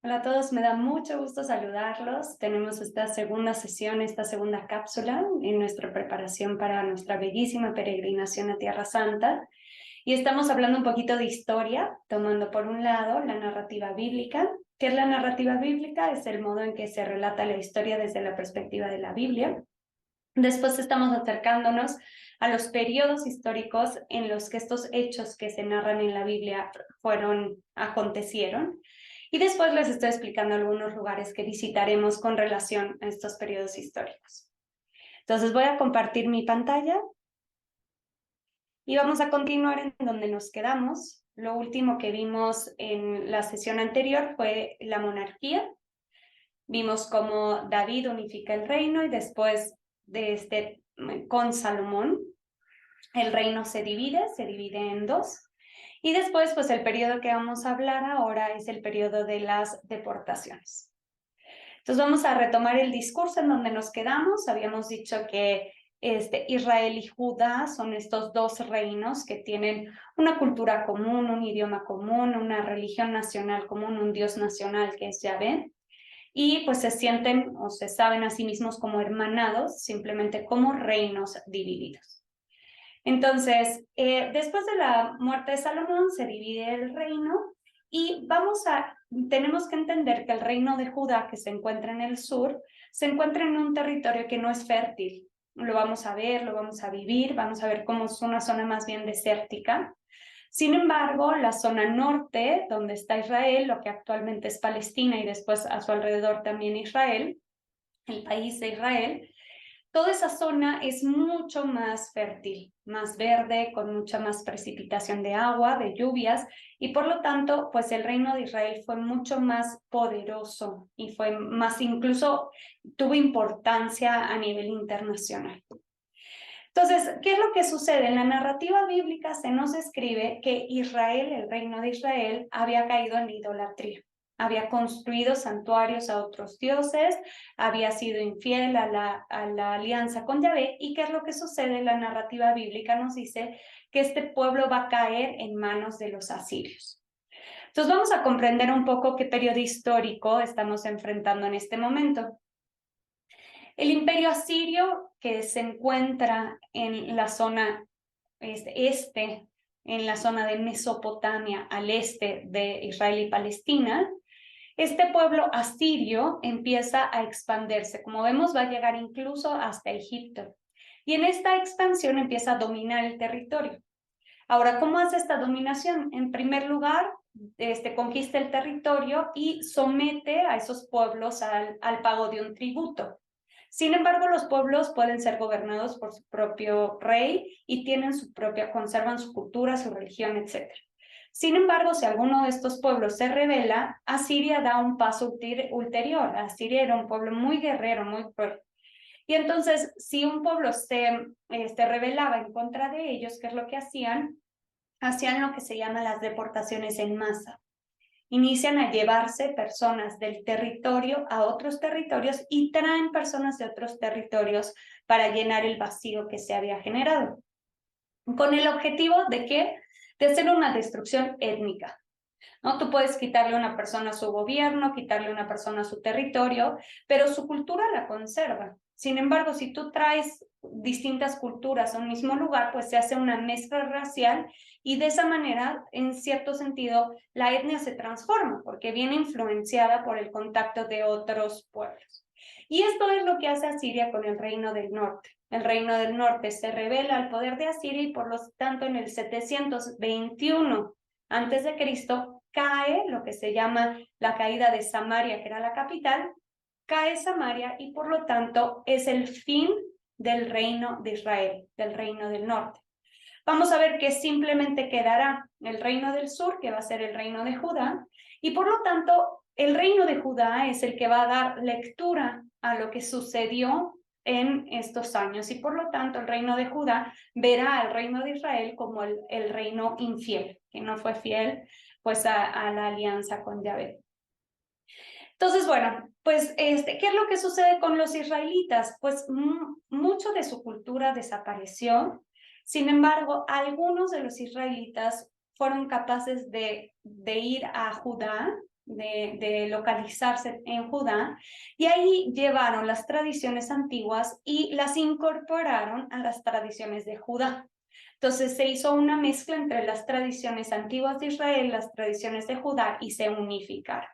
Hola a todos, me da mucho gusto saludarlos. Tenemos esta segunda sesión, esta segunda cápsula en nuestra preparación para nuestra bellísima peregrinación a Tierra Santa. Y estamos hablando un poquito de historia, tomando por un lado la narrativa bíblica. ¿Qué es la narrativa bíblica? Es el modo en que se relata la historia desde la perspectiva de la Biblia. Después estamos acercándonos a los periodos históricos en los que estos hechos que se narran en la Biblia acontecieron. Y después les estoy explicando algunos lugares que visitaremos con relación a estos periodos históricos. Entonces voy a compartir mi pantalla y vamos a continuar en donde nos quedamos. Lo último que vimos en la sesión anterior fue la monarquía. Vimos cómo David unifica el reino y después con Salomón el reino se divide en dos. Y después, pues el periodo que vamos a hablar ahora es el periodo de las deportaciones. Entonces vamos a retomar el discurso en donde nos quedamos. Habíamos dicho que Israel y Judá son estos dos reinos que tienen una cultura común, un idioma común, una religión nacional común, un Dios nacional que es Yahvé, y pues se sienten o se saben a sí mismos como hermanados, simplemente como reinos divididos. Entonces, después de la muerte de Salomón se divide el reino y tenemos que entender que el reino de Judá, que se encuentra en el sur, se encuentra en un territorio que no es fértil. Lo vamos a ver, lo vamos a vivir, vamos a ver cómo es una zona más bien desértica. Sin embargo, la zona norte, donde está Israel, lo que actualmente es Palestina y después a su alrededor también Israel, el país de Israel, toda esa zona es mucho más fértil, más verde, con mucha más precipitación de agua, de lluvias, y por lo tanto, pues el reino de Israel fue mucho más poderoso y fue más, incluso tuvo importancia a nivel internacional. Entonces, ¿qué es lo que sucede? En la narrativa bíblica se nos escribe que Israel, el reino de Israel, había caído en la idolatría. Había construido santuarios a otros dioses, había sido infiel a la alianza con Yahvé. ¿Y qué es lo que sucede? La narrativa bíblica nos dice que este pueblo va a caer en manos de los asirios. Entonces vamos a comprender un poco qué periodo histórico estamos enfrentando en este momento. El imperio asirio, que se encuentra en la zona en la zona de Mesopotamia, al este de Israel y Palestina, este pueblo asirio empieza a expandirse. Como vemos, va a llegar incluso hasta Egipto. Y en esta expansión empieza a dominar el territorio. Ahora, ¿cómo hace esta dominación? En primer lugar, conquista el territorio y somete a esos pueblos al pago de un tributo. Sin embargo, los pueblos pueden ser gobernados por su propio rey y conservan su cultura, su religión, etc. Sin embargo, si alguno de estos pueblos se rebela, Asiria da un paso ulterior. Asiria era un pueblo muy guerrero, muy cruel. Y entonces, si un pueblo se rebelaba en contra de ellos, ¿qué es lo que hacían? Hacían lo que se llama las deportaciones en masa. Inician a llevarse personas del territorio a otros territorios y traen personas de otros territorios para llenar el vacío que se había generado. ¿Con el objetivo de qué? De hacer una destrucción étnica. ¿No? Tú puedes quitarle a una persona su gobierno, quitarle a una persona su territorio, pero su cultura la conserva. Sin embargo, si tú traes distintas culturas a un mismo lugar, pues se hace una mezcla racial y de esa manera, en cierto sentido, la etnia se transforma porque viene influenciada por el contacto de otros pueblos. Y esto es lo que hace Asiria con el Reino del Norte. El Reino del Norte se revela al poder de Asiria y por lo tanto en el 721 antes de Cristo cae lo que se llama la caída de Samaria, que era la capital, cae Samaria y por lo tanto es el fin del reino de Israel, del reino del norte. Vamos a ver que simplemente quedará el reino del sur, que va a ser el reino de Judá, y por lo tanto el reino de Judá es el que va a dar lectura a lo que sucedió en estos años y por lo tanto el reino de Judá verá al reino de Israel como el reino infiel, que no fue fiel pues a la alianza con Yahvé. Entonces, bueno, pues, ¿qué es lo que sucede con los israelitas? Pues mucho de su cultura desapareció. Sin embargo, algunos de los israelitas fueron capaces de ir a Judá, de localizarse en Judá, y ahí llevaron las tradiciones antiguas y las incorporaron a las tradiciones de Judá. Entonces se hizo una mezcla entre las tradiciones antiguas de Israel, las tradiciones de Judá, y se unificaron.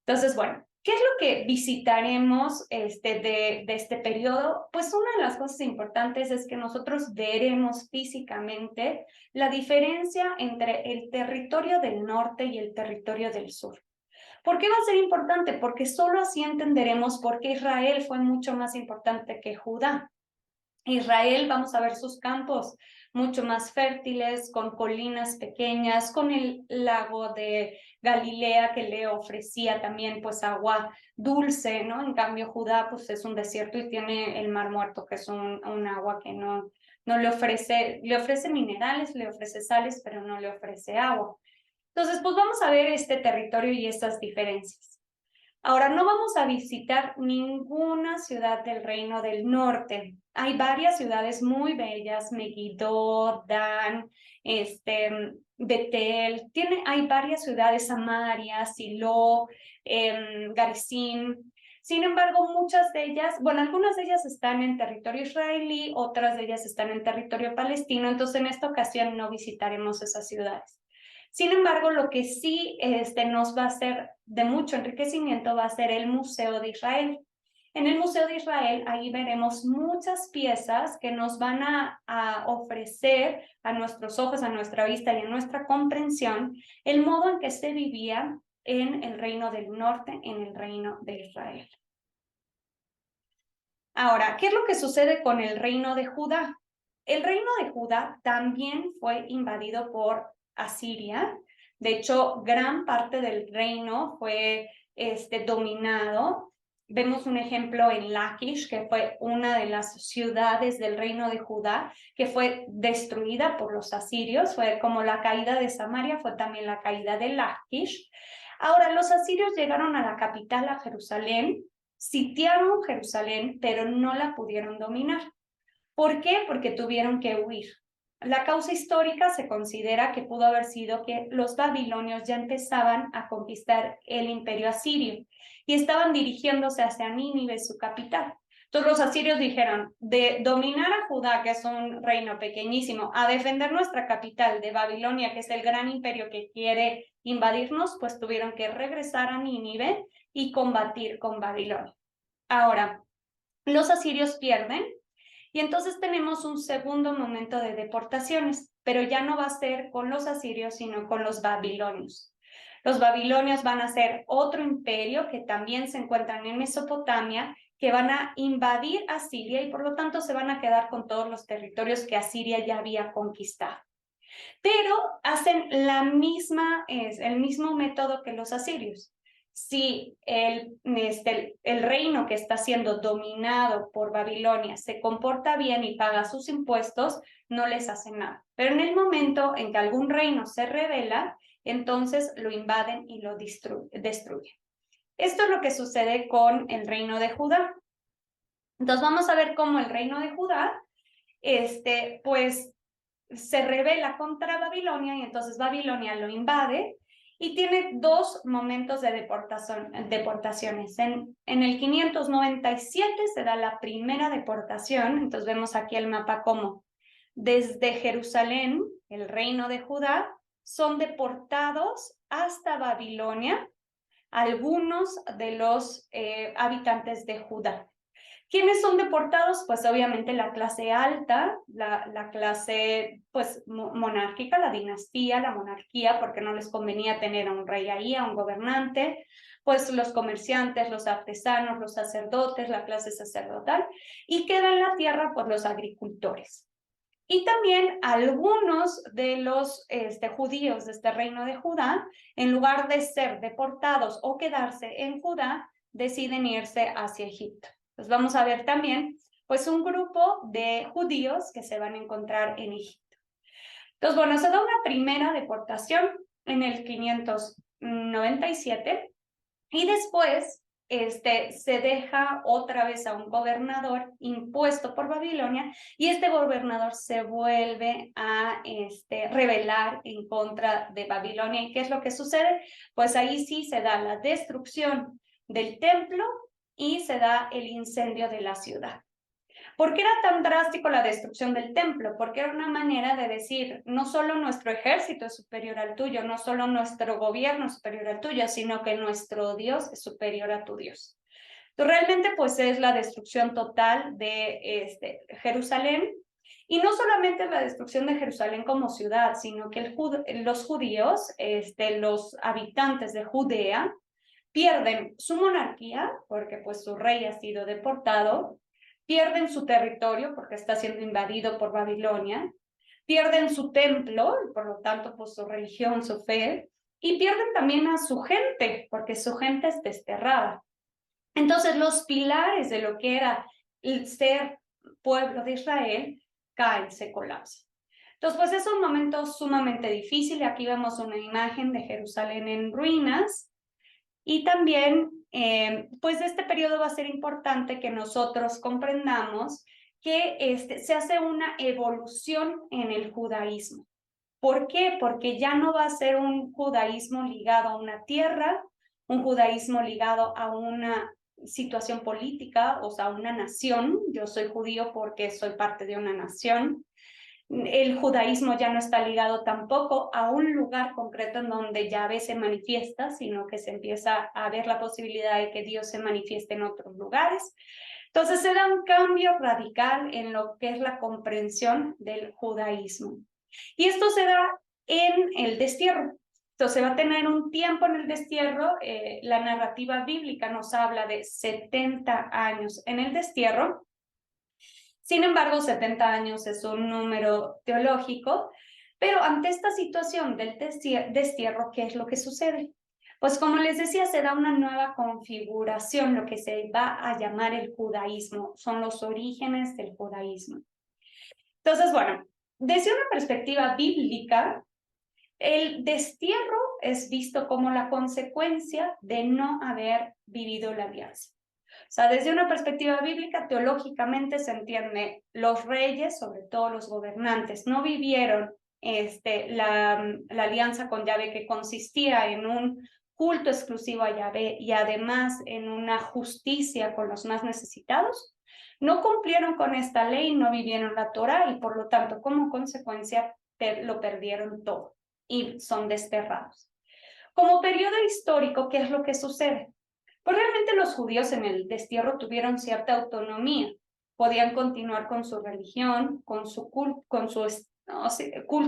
Entonces, bueno, ¿qué es lo que visitaremos de este periodo? Pues una de las cosas importantes es que nosotros veremos físicamente la diferencia entre el territorio del norte y el territorio del sur. ¿Por qué va a ser importante? Porque solo así entenderemos por qué Israel fue mucho más importante que Judá. Israel, vamos a ver sus campos mucho más fértiles, con colinas pequeñas, con el lago de Galilea que le ofrecía también pues agua dulce, ¿no? En cambio Judá pues es un desierto y tiene el Mar Muerto, que es un agua que no le ofrece minerales, le ofrece sales, pero no le ofrece agua. Entonces pues vamos a ver este territorio y estas diferencias. Ahora, no vamos a visitar ninguna ciudad del Reino del Norte. Hay varias ciudades muy bellas, Megiddo, Dan, Betel. Hay varias ciudades, Samaria, Silo, Garizim. Sin embargo, muchas de ellas, bueno, algunas de ellas están en territorio israelí, otras de ellas están en territorio palestino, entonces en esta ocasión no visitaremos esas ciudades. Sin embargo, lo que sí nos va a ser de mucho enriquecimiento va a ser el Museo de Israel. En el Museo de Israel, ahí veremos muchas piezas que nos van a ofrecer a nuestros ojos, a nuestra vista y a nuestra comprensión el modo en que se vivía en el Reino del Norte, en el Reino de Israel. Ahora, ¿qué es lo que sucede con el Reino de Judá? El Reino de Judá también fue invadido por Asiria. De hecho, gran parte del reino fue dominado. Vemos un ejemplo en Laquish, que fue una de las ciudades del reino de Judá, que fue destruida por los asirios. Fue como la caída de Samaria, fue también la caída de Laquish. Ahora, los asirios llegaron a la capital, a Jerusalén, sitiaron Jerusalén, pero no la pudieron dominar. ¿Por qué? Porque tuvieron que huir. La causa histórica se considera que pudo haber sido que los babilonios ya empezaban a conquistar el imperio asirio y estaban dirigiéndose hacia Nínive, su capital. Entonces los asirios dijeron, de dominar a Judá, que es un reino pequeñísimo, a defender nuestra capital de Babilonia, que es el gran imperio que quiere invadirnos, pues tuvieron que regresar a Nínive y combatir con Babilonia. Ahora, los asirios pierden, y entonces tenemos un segundo momento de deportaciones, pero ya no va a ser con los asirios, sino con los babilonios. Los babilonios van a ser otro imperio que también se encuentran en Mesopotamia, que van a invadir a Siria y por lo tanto se van a quedar con todos los territorios que Asiria ya había conquistado. Pero hacen el mismo método que los asirios. Si el reino que está siendo dominado por Babilonia se comporta bien y paga sus impuestos, no les hace nada. Pero en el momento en que algún reino se rebela, entonces lo invaden y lo destruyen. Esto es lo que sucede con el reino de Judá. Entonces vamos a ver cómo el reino de Judá, pues se rebela contra Babilonia y entonces Babilonia lo invade y tiene dos momentos de deportaciones. En el 597 se da la primera deportación, entonces vemos aquí el mapa como desde Jerusalén, el reino de Judá, son deportados hasta Babilonia algunos de los habitantes de Judá. ¿Quiénes son deportados? Pues obviamente la clase alta, la clase pues monárquica, la dinastía, la monarquía, porque no les convenía tener a un rey ahí, a un gobernante, pues los comerciantes, los artesanos, los sacerdotes, la clase sacerdotal, y quedan en la tierra pues los agricultores. Y también algunos de los judíos de este reino de Judá, en lugar de ser deportados o quedarse en Judá, deciden irse hacia Egipto. Pues vamos a ver también pues un grupo de judíos que se van a encontrar en Egipto. Entonces, bueno, se da una primera deportación en el 597 y después se deja otra vez a un gobernador impuesto por Babilonia y este gobernador se vuelve a rebelar en contra de Babilonia. ¿Y qué es lo que sucede? Pues ahí sí se da la destrucción del templo y se da el incendio de la ciudad. ¿Por qué era tan drástico la destrucción del templo? Porque era una manera de decir, no solo nuestro ejército es superior al tuyo, no solo nuestro gobierno es superior al tuyo, sino que nuestro Dios es superior a tu Dios. Entonces, realmente, pues es la destrucción total de Jerusalén. Y no solamente la destrucción de Jerusalén como ciudad, sino que los judíos, los habitantes de Judea, pierden su monarquía, porque pues su rey ha sido deportado, pierden su territorio porque está siendo invadido por Babilonia, pierden su templo, por lo tanto, pues su religión, su fe, y pierden también a su gente, porque su gente es desterrada. Entonces, los pilares de lo que era el ser pueblo de Israel caen, se colapsan. Entonces, pues es un momento sumamente difícil. Aquí vemos una imagen de Jerusalén en ruinas, y también, pues de este periodo va a ser importante que nosotros comprendamos que se hace una evolución en el judaísmo. ¿Por qué? Porque ya no va a ser un judaísmo ligado a una tierra, un judaísmo ligado a una situación política, o sea, a una nación. Yo soy judío porque soy parte de una nación. El judaísmo ya no está ligado tampoco a un lugar concreto en donde Yahvé se manifiesta, sino que se empieza a ver la posibilidad de que Dios se manifieste en otros lugares. Entonces se da un cambio radical en lo que es la comprensión del judaísmo. Y esto se da en el destierro. Entonces va a tener un tiempo en el destierro. La narrativa bíblica nos habla de 70 años en el destierro. Sin embargo, 70 años es un número teológico, pero ante esta situación del destierro, ¿qué es lo que sucede? Pues como les decía, se da una nueva configuración, lo que se va a llamar el judaísmo, son los orígenes del judaísmo. Entonces, bueno, desde una perspectiva bíblica, el destierro es visto como la consecuencia de no haber vivido la alianza. O sea, desde una perspectiva bíblica, teológicamente se entiende, los reyes, sobre todo los gobernantes, no vivieron la alianza con Yahvé, que consistía en un culto exclusivo a Yahvé y además en una justicia con los más necesitados. No cumplieron con esta ley, no vivieron la Torá y por lo tanto, como consecuencia, lo perdieron todo y son desterrados. Como periodo histórico, ¿qué es lo que sucede? Pues realmente los judíos en el destierro tuvieron cierta autonomía. Podían continuar con su religión, con su culto.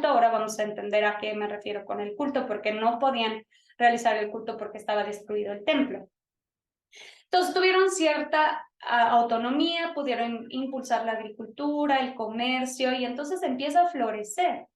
Ahora vamos a entender a qué me refiero con el culto, porque no podían realizar el culto porque estaba destruido el templo. Entonces tuvieron cierta autonomía, pudieron impulsar la agricultura, el comercio, y entonces empieza a florecer.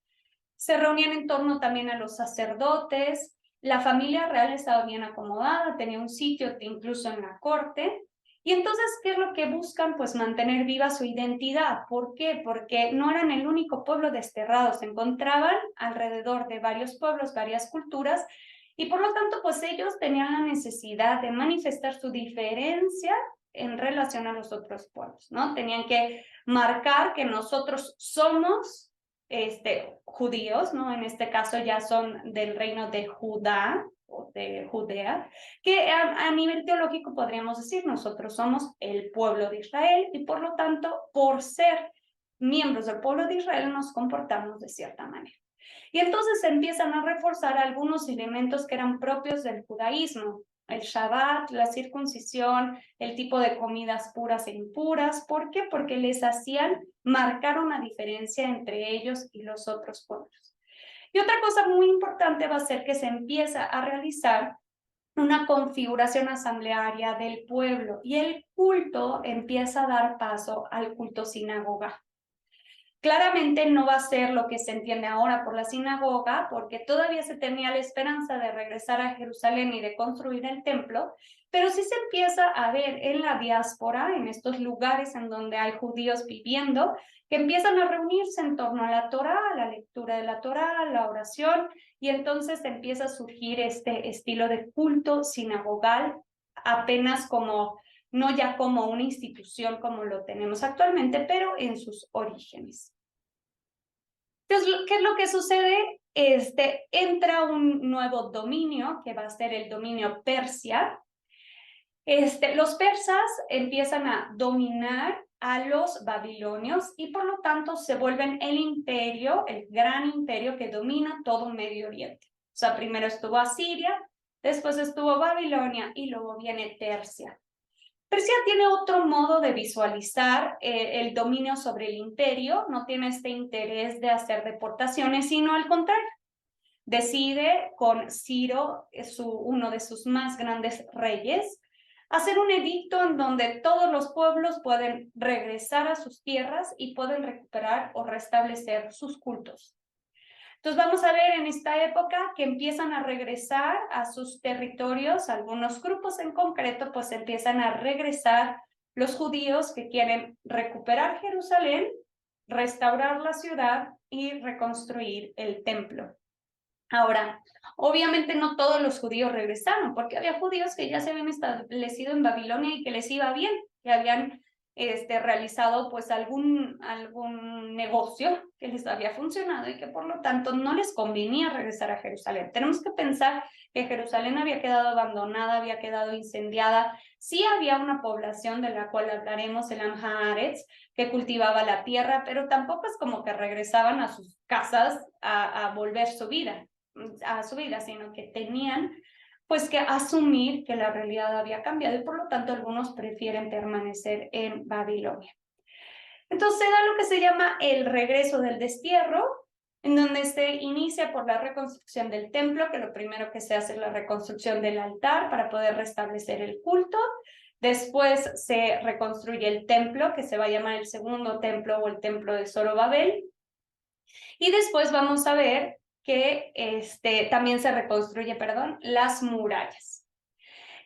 Se reunían en torno también a los sacerdotes. La familia real estaba bien acomodada, tenía un sitio incluso en la corte. Y entonces, ¿qué es lo que buscan? Pues mantener viva su identidad. ¿Por qué? Porque no eran el único pueblo desterrado, se encontraban alrededor de varios pueblos, varias culturas, y por lo tanto, pues ellos tenían la necesidad de manifestar su diferencia en relación a los otros pueblos, ¿no? Tenían que marcar que nosotros somos judíos, ¿no? En este caso ya son del reino de Judá o de Judea, que a nivel teológico podríamos decir nosotros somos el pueblo de Israel y por lo tanto, por ser miembros del pueblo de Israel nos comportamos de cierta manera. Y entonces se empiezan a reforzar algunos elementos que eran propios del judaísmo, el Shabbat, la circuncisión, el tipo de comidas puras e impuras. ¿Por qué? Porque les hacían marcar una diferencia entre ellos y los otros pueblos. Y otra cosa muy importante va a ser que se empieza a realizar una configuración asamblearia del pueblo y el culto empieza a dar paso al culto sinagoga. Claramente no va a ser lo que se entiende ahora por la sinagoga, porque todavía se tenía la esperanza de regresar a Jerusalén y de construir el templo, pero sí se empieza a ver en la diáspora, en estos lugares en donde hay judíos viviendo, que empiezan a reunirse en torno a la Torá, la lectura de la Torá, la oración, y entonces empieza a surgir este estilo de culto sinagogal apenas como, no ya como una institución como lo tenemos actualmente, pero en sus orígenes. Entonces, ¿qué es lo que sucede? Entra un nuevo dominio, que va a ser el dominio Persia. Los persas empiezan a dominar a los babilonios y por lo tanto se vuelven el imperio, el gran imperio que domina todo Medio Oriente. O sea, primero estuvo Asiria, después estuvo Babilonia y luego viene Persia. Persia tiene otro modo de visualizar el dominio sobre el imperio, no tiene este interés de hacer deportaciones, sino al contrario. Decide con Ciro, uno de sus más grandes reyes, hacer un edicto en donde todos los pueblos pueden regresar a sus tierras y pueden recuperar o restablecer sus cultos. Entonces vamos a ver en esta época que empiezan a regresar a sus territorios, algunos grupos en concreto, pues empiezan a regresar los judíos que quieren recuperar Jerusalén, restaurar la ciudad y reconstruir el templo. Ahora, obviamente no todos los judíos regresaron, porque había judíos que ya se habían establecido en Babilonia y que les iba bien, que habían realizado pues algún negocio que les había funcionado y que por lo tanto no les convenía regresar a Jerusalén. Tenemos que pensar que Jerusalén había quedado abandonada, había quedado incendiada. Sí había una población de la cual hablaremos, el Am Haaretz, que cultivaba la tierra, pero tampoco es como que regresaban a sus casas a volver a su vida, sino que tenían pues que asumir que la realidad había cambiado y por lo tanto algunos prefieren permanecer en Babilonia. Entonces se da lo que se llama el regreso del destierro, en donde se inicia por la reconstrucción del templo, que lo primero que se hace es la reconstrucción del altar para poder restablecer el culto. Después se reconstruye el templo, que se va a llamar el segundo templo o el templo de Zorobabel. Y después vamos a ver que también se reconstruye, las murallas.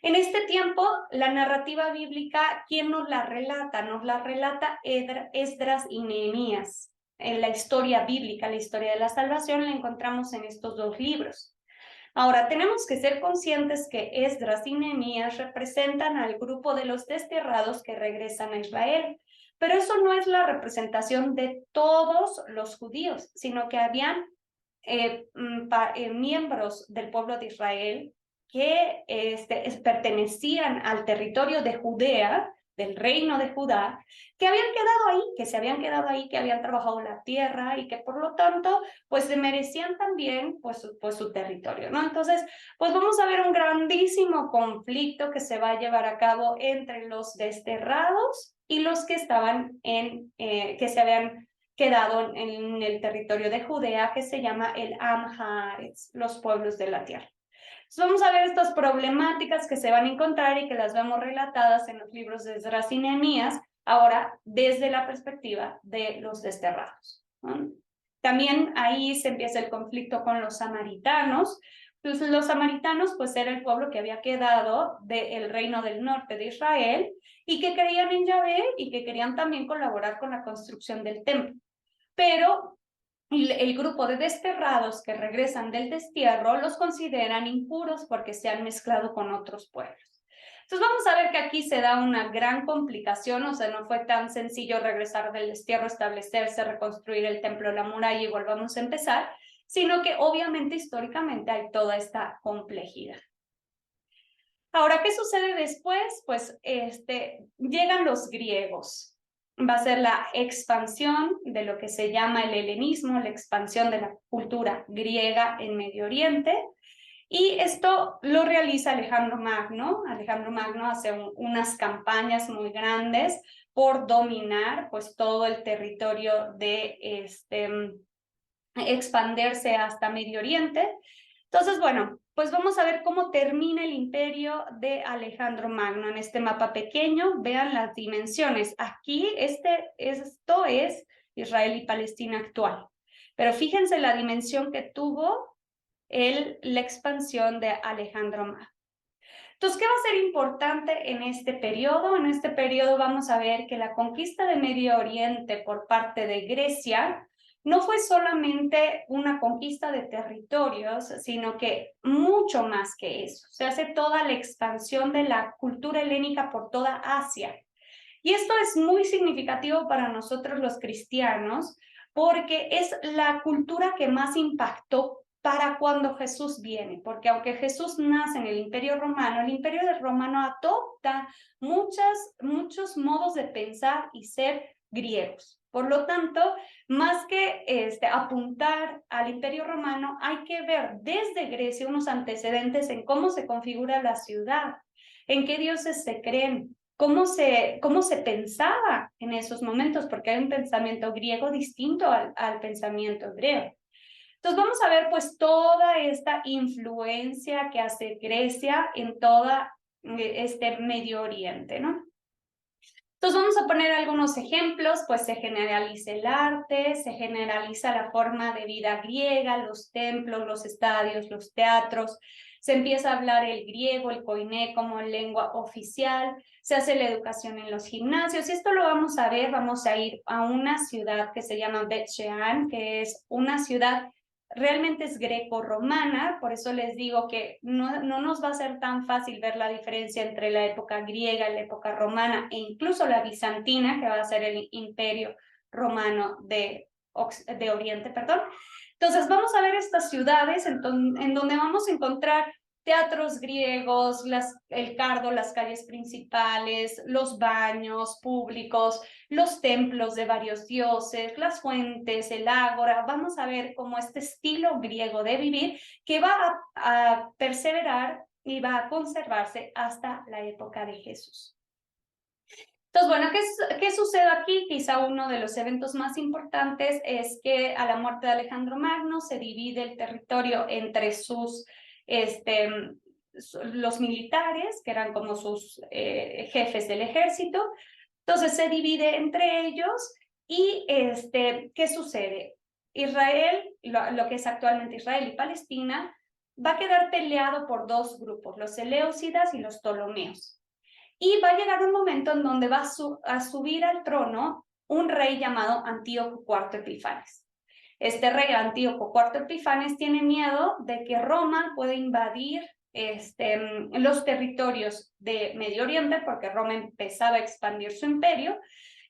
En este tiempo, la narrativa bíblica, ¿quién nos la relata? Nos la relata Esdras y Nehemías. En la historia bíblica, la historia de la salvación, la encontramos en estos dos libros. Ahora, tenemos que ser conscientes que Esdras y Nehemías representan al grupo de los desterrados que regresan a Israel. Pero eso no es la representación de todos los judíos, sino que habían miembros del pueblo de Israel que pertenecían al territorio de Judea, del reino de Judá, que habían quedado ahí, que se habían quedado ahí, que habían trabajado la tierra y que por lo tanto, pues se merecían también pues su territorio, ¿no? Entonces, pues vamos a ver un grandísimo conflicto que se va a llevar a cabo entre los desterrados y los que estaban que se habían quedado en el territorio de Judea, que se llama el Am Haaretz, los pueblos de la tierra. Entonces vamos a ver estas problemáticas que se van a encontrar y que las vemos relatadas en los libros de Esdras y Nehemías, ahora desde la perspectiva de los desterrados, ¿no? También ahí se empieza el conflicto con los samaritanos. Entonces los samaritanos pues era el pueblo que había quedado del reino del norte de Israel y que creían en Yahvé y que querían también colaborar con la construcción del templo. Pero el grupo de desterrados que regresan del destierro los consideran impuros porque se han mezclado con otros pueblos. Entonces vamos a ver que aquí se da una gran complicación, o sea, no fue tan sencillo regresar del destierro, establecerse, reconstruir el templo, la muralla y volvamos a empezar, sino que obviamente históricamente hay toda esta complejidad. Ahora, ¿qué sucede después? Pues llegan los griegos. Va a ser la expansión de lo que se llama el helenismo, la expansión de la cultura griega en Medio Oriente. Y esto lo realiza Alejandro Magno. Alejandro Magno hace unas campañas muy grandes por dominar pues todo el territorio de expandirse hasta Medio Oriente. Entonces, bueno, pues vamos a ver cómo termina el imperio de Alejandro Magno. En este mapa pequeño, vean las dimensiones. Aquí esto es Israel y Palestina actual. Pero fíjense la dimensión que tuvo la expansión de Alejandro Magno. Entonces, ¿qué va a ser importante en este periodo? En este periodo vamos a ver que la conquista de Medio Oriente por parte de Grecia no fue solamente una conquista de territorios, sino que mucho más que eso. Se hace toda la expansión de la cultura helénica por toda Asia. Y esto es muy significativo para nosotros los cristianos, porque es la cultura que más impactó para cuando Jesús viene, porque aunque Jesús nace en el Imperio Romano, el Imperio Romano adopta muchos modos de pensar y ser griegos. Por lo tanto, más que apuntar al Imperio Romano, hay que ver desde Grecia unos antecedentes en cómo se configura la ciudad, en qué dioses se creen, cómo se pensaba en esos momentos, porque hay un pensamiento griego distinto al pensamiento hebreo. Entonces vamos a ver pues toda esta influencia que hace Grecia en toda este Medio Oriente, ¿no? Entonces vamos a poner algunos ejemplos, pues se generaliza el arte, se generaliza la forma de vida griega, los templos, los estadios, los teatros, se empieza a hablar el griego, el koiné como lengua oficial, se hace la educación en los gimnasios, y esto lo vamos a ver, vamos a ir a una ciudad que se llama Bet Shean, que es una ciudad realmente es greco-romana, por eso les digo que no nos va a ser tan fácil ver la diferencia entre la época griega y la época romana, e incluso la bizantina, que va a ser el imperio romano de Oriente, perdón. Entonces vamos a ver estas ciudades en donde vamos a encontrar teatros griegos, el cardo, las calles principales, los baños públicos, los templos de varios dioses, las fuentes, el ágora. Vamos a ver cómo este estilo griego de vivir que va a perseverar y va a conservarse hasta la época de Jesús. Entonces, bueno, ¿qué sucede aquí? Quizá uno de los eventos más importantes es que a la muerte de Alejandro Magno se divide el territorio entre los militares, que eran como sus jefes del ejército. Entonces se divide entre ellos y ¿qué sucede? Israel, lo que es actualmente Israel y Palestina, va a quedar peleado por dos grupos, los Seleucidas y los Ptolomeos. Y va a llegar un momento en donde va a subir al trono un rey llamado Antíoco IV Epifanes. Este rey Antíoco IV Epifanes tiene miedo de que Roma pueda invadir los territorios de Medio Oriente, porque Roma empezaba a expandir su imperio,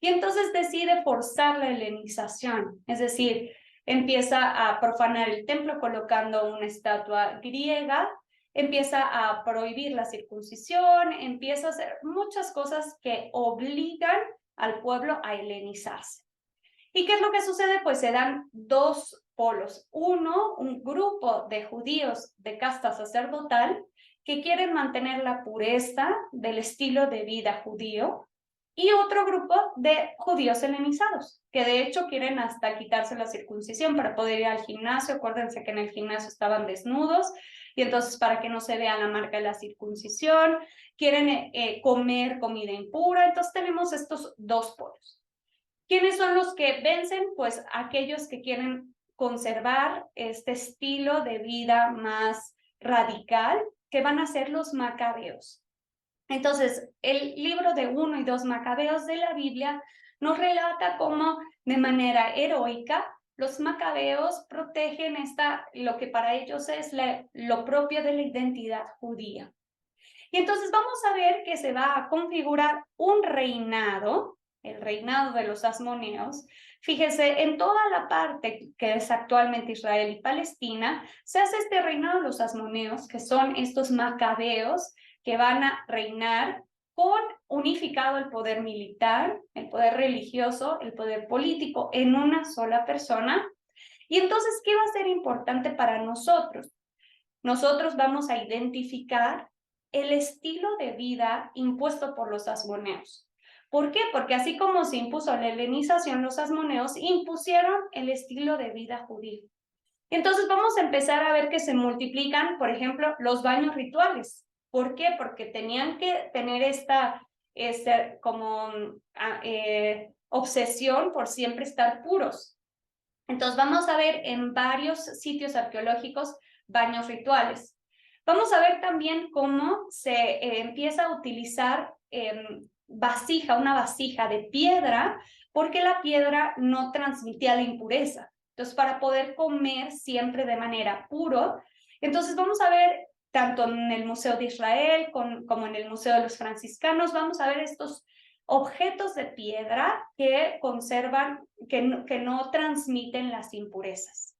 y entonces decide forzar la helenización, es decir, empieza a profanar el templo colocando una estatua griega, empieza a prohibir la circuncisión, empieza a hacer muchas cosas que obligan al pueblo a helenizarse. ¿Y qué es lo que sucede? Pues se dan dos polos. Uno, un grupo de judíos de casta sacerdotal que quieren mantener la pureza del estilo de vida judío, y otro grupo de judíos helenizados, que de hecho quieren hasta quitarse la circuncisión para poder ir al gimnasio. Acuérdense que en el gimnasio estaban desnudos, y entonces para que no se vea la marca de la circuncisión, quieren comer comida impura. Entonces tenemos estos dos polos. ¿Quiénes son los que vencen? Pues aquellos que quieren conservar este estilo de vida más radical, que van a ser los macabeos. Entonces, el libro de 1 y 2 Macabeos de la Biblia nos relata cómo de manera heroica los macabeos protegen lo que para ellos es lo propio de la identidad judía. Y entonces vamos a ver que se va a configurar un reinado, el reinado de los asmoneos. Fíjese, en toda la parte que es actualmente Israel y Palestina, se hace este reinado de los asmoneos, que son estos macabeos que van a reinar con unificado el poder militar, el poder religioso, el poder político en una sola persona. Y entonces, ¿qué va a ser importante para nosotros? Nosotros vamos a identificar el estilo de vida impuesto por los asmoneos. ¿Por qué? Porque así como se impuso la helenización, los asmoneos impusieron el estilo de vida judío. Entonces vamos a empezar a ver que se multiplican, por ejemplo, los baños rituales. ¿Por qué? Porque tenían que tener esta como obsesión por siempre estar puros. Entonces vamos a ver en varios sitios arqueológicos baños rituales. Vamos a ver también cómo se empieza a utilizar una vasija de piedra, porque la piedra no transmitía la impureza. Entonces, para poder comer siempre de manera puro, entonces vamos a ver tanto en el Museo de Israel como en el Museo de los Franciscanos, vamos a ver estos objetos de piedra que conservan, que no transmiten las impurezas.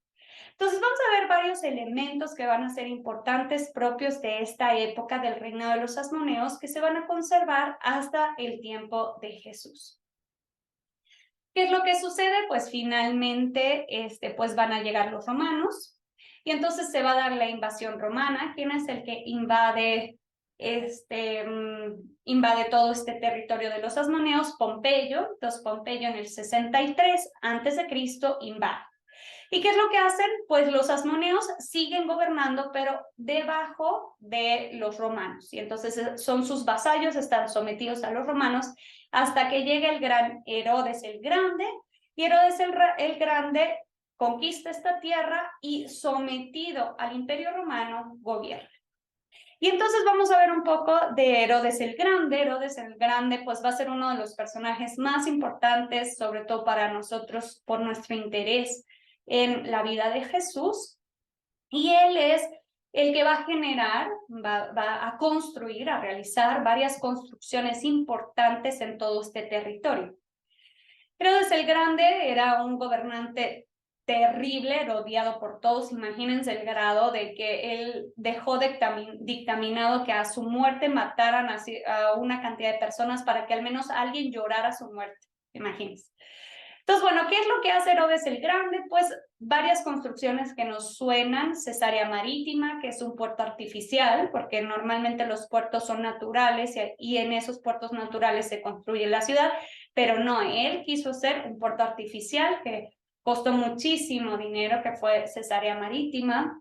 Entonces vamos a ver varios elementos que van a ser importantes propios de esta época del reinado de los asmoneos que se van a conservar hasta el tiempo de Jesús. ¿Qué es lo que sucede? Pues finalmente pues van a llegar los romanos y entonces se va a dar la invasión romana. ¿Quién es el que invade todo este territorio de los asmoneos? Pompeyo. Entonces Pompeyo en el 63 a.C. invade. ¿Y qué es lo que hacen? Pues los asmoneos siguen gobernando, pero debajo de los romanos. Y entonces son sus vasallos, están sometidos a los romanos, hasta que llega el gran Herodes el Grande. Y Herodes el Grande conquista esta tierra y, sometido al Imperio Romano, gobierna. Y entonces vamos a ver un poco de Herodes el Grande. Herodes el Grande pues va a ser uno de los personajes más importantes, sobre todo para nosotros, por nuestro interés en la vida de Jesús, y él es el que va a generar, va a construir, a realizar varias construcciones importantes en todo este territorio. Herodes el Grande era un gobernante terrible, odiado por todos. Imagínense el grado de que él dejó dictaminado que a su muerte mataran a una cantidad de personas para que al menos alguien llorara su muerte. Imagínense. Entonces, bueno, ¿qué es lo que hace Herodes el Grande? Pues varias construcciones que nos suenan: Cesarea Marítima, que es un puerto artificial, porque normalmente los puertos son naturales y en esos puertos naturales se construye la ciudad, pero no, él quiso hacer un puerto artificial que costó muchísimo dinero, que fue Cesarea Marítima.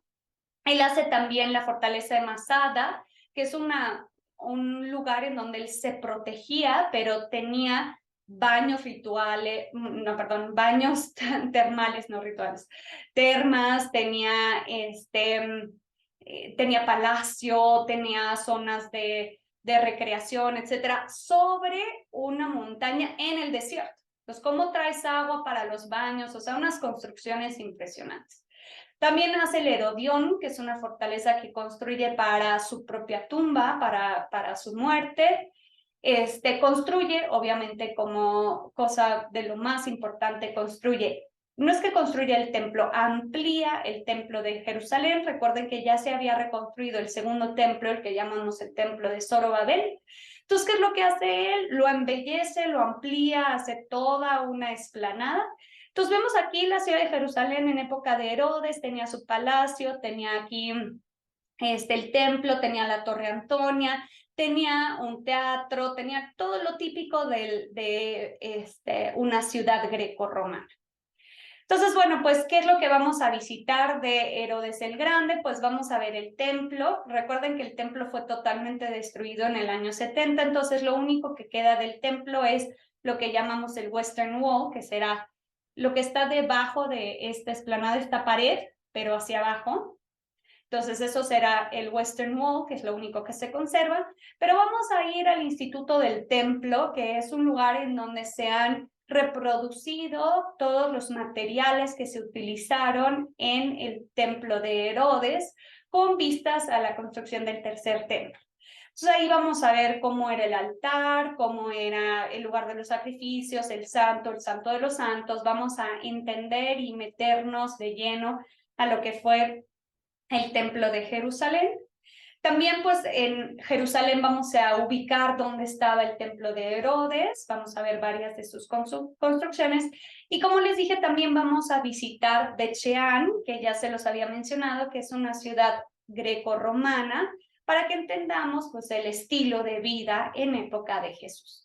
Él hace también la fortaleza de Masada, que es un lugar en donde él se protegía, pero tenía baños rituales, no, perdón, baños termales, no rituales, termas, tenía palacio, tenía zonas de recreación, etcétera, sobre una montaña en el desierto. Entonces, ¿cómo traes agua para los baños? O sea, unas construcciones impresionantes. También hace el Herodión, que es una fortaleza que construye para su propia tumba, para su muerte. Construye, obviamente, como cosa de lo más importante, no es que construya el templo, amplía el templo de Jerusalén. Recuerden que ya se había reconstruido el segundo templo, el que llamamos el templo de Zorobabel. Entonces, ¿qué es lo que hace él? Lo embellece, lo amplía, hace toda una explanada. Entonces vemos aquí la ciudad de Jerusalén en época de Herodes, tenía su palacio, tenía aquí el templo, tenía la Torre Antonia, tenía un teatro, tenía todo lo típico de una ciudad greco-romana. Entonces, bueno, pues, ¿qué es lo que vamos a visitar de Herodes el Grande? Pues vamos a ver el templo. Recuerden que el templo fue totalmente destruido en el año 70, entonces lo único que queda del templo es lo que llamamos el Western Wall, que será lo que está debajo de esta explanada, esta pared, pero hacia abajo. Entonces eso será el Western Wall, que es lo único que se conserva. Pero vamos a ir al Instituto del Templo, que es un lugar en donde se han reproducido todos los materiales que se utilizaron en el templo de Herodes, con vistas a la construcción del tercer templo. Entonces ahí vamos a ver cómo era el altar, cómo era el lugar de los sacrificios, el santo de los santos. Vamos a entender y meternos de lleno a lo que fue el templo de Jerusalén. También pues en Jerusalén vamos a ubicar dónde estaba el templo de Herodes, vamos a ver varias de sus construcciones, y como les dije también vamos a visitar Bet-Shean, que ya se los había mencionado, que es una ciudad greco-romana, para que entendamos pues el estilo de vida en época de Jesús.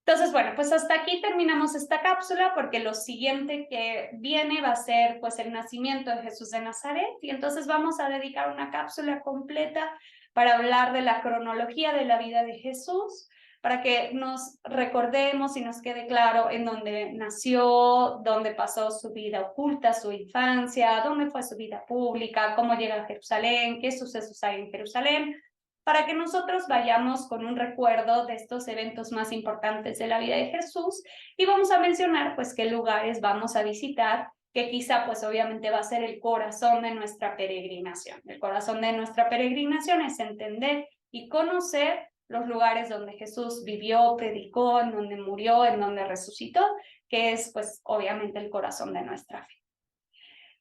Entonces, bueno, pues hasta aquí terminamos esta cápsula, porque lo siguiente que viene va a ser pues el nacimiento de Jesús de Nazaret, y entonces vamos a dedicar una cápsula completa para hablar de la cronología de la vida de Jesús, para que nos recordemos y nos quede claro en dónde nació, dónde pasó su vida oculta, su infancia, dónde fue su vida pública, cómo llega a Jerusalén, qué sucesos hay en Jerusalén, para que nosotros vayamos con un recuerdo de estos eventos más importantes de la vida de Jesús, y vamos a mencionar pues qué lugares vamos a visitar que quizá pues obviamente va a ser el corazón de nuestra peregrinación. El corazón de nuestra peregrinación es entender y conocer los lugares donde Jesús vivió, predicó, en donde murió, en donde resucitó, que es pues obviamente el corazón de nuestra fe.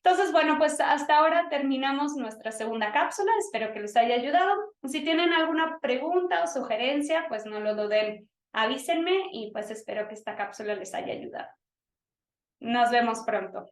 Entonces, bueno, pues hasta ahora terminamos nuestra segunda cápsula. Espero que les haya ayudado. Si tienen alguna pregunta o sugerencia, pues no lo duden, avísenme y pues espero que esta cápsula les haya ayudado. Nos vemos pronto.